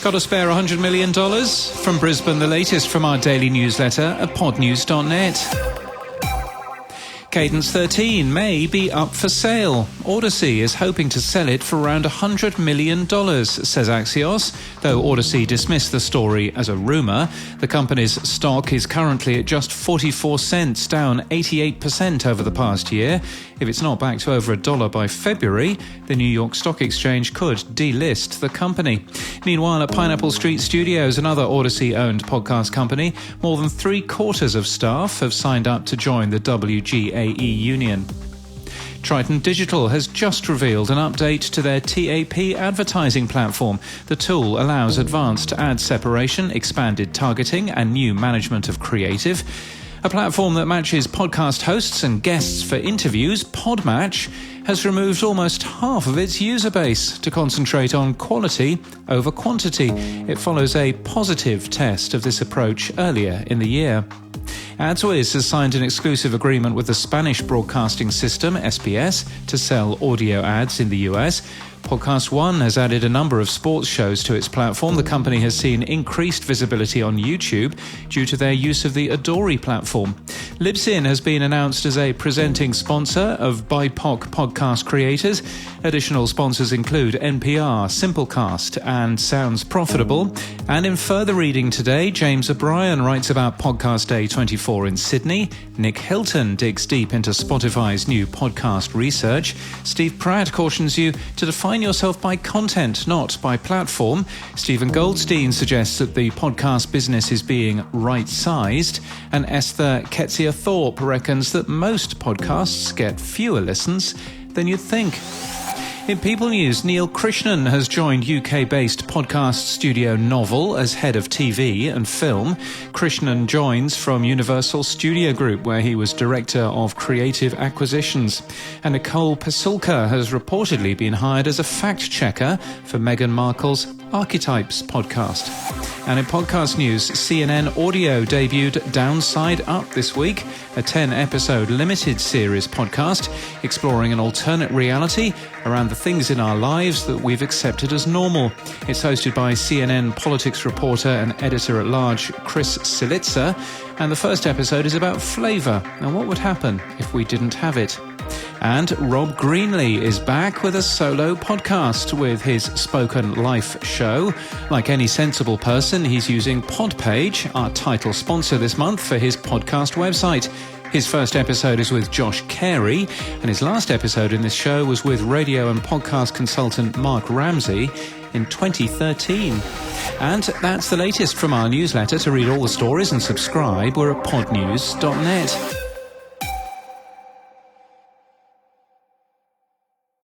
Got a spare $100 million? From Brisbane, the latest from our daily newsletter at Podnews.net. Cadence13 may be up for sale. Odyssey is hoping to sell it for around $100 million, says Axios. Though Odyssey dismissed the story as a rumour, the company's stock is currently at just 44 cents, down 88% over the past year. If it's not back to over $1 by February, the New York Stock Exchange could delist the company. Meanwhile, at Pineapple Street Studios, another Odyssey-owned podcast company, more than 3/4 of staff have signed up to join the WGAE union. Triton Digital has just revealed an update to their TAP advertising platform. The tool allows advanced ad separation, expanded targeting, and new management of creative. A platform that matches podcast hosts and guests for interviews, PodMatch, has removed almost half of its user base to concentrate on quality over quantity. It follows a positive test of this approach earlier in the year. AdsWiz has signed an exclusive agreement with the Spanish broadcasting system, SBS, to sell audio ads in the US. Podcast One has added a number of sports shows to its platform. The company has seen increased visibility on YouTube due to their use of the Adori platform. Libsyn has been announced as a presenting sponsor of BIPOC podcast creators. Additional sponsors include NPR, Simplecast, and Sounds Profitable. And in further reading today, James O'Brien writes about Podcast Day 24 in Sydney. Nick Hilton digs deep into Spotify's new podcast research. Steve Pratt cautions you to define yourself by content, not by platform. Stephen Goldstein suggests that the podcast business is being right-sized. And Esther Ketsier-Thorpe reckons that most podcasts get fewer listens than you'd think. In People News, Neil Krishnan has joined UK-based podcast studio Novel as head of TV and film. Krishnan joins from Universal Studio Group, where he was director of creative acquisitions. And Nicole Pasulka has reportedly been hired as a fact-checker for Meghan Markle's Archetypes podcast. And in podcast news, CNN Audio debuted Downside Up this week, a 10-episode limited series podcast exploring an alternate reality around the things in our lives that we've accepted as normal. It's hosted by CNN politics reporter and editor-at-large Chris Silitzer, and the first episode is about flavour and what would happen if we didn't have it. And Rob Greenlee is back with a solo podcast with his Spoken Life show. Like any sensible person, he's using Podpage, our title sponsor this month, for his podcast website. His first episode is with Josh Carey, and his last episode in this show was with radio and podcast consultant Mark Ramsey in 2013. And that's the latest from our newsletter. To read all the stories and subscribe, we're at podnews.net.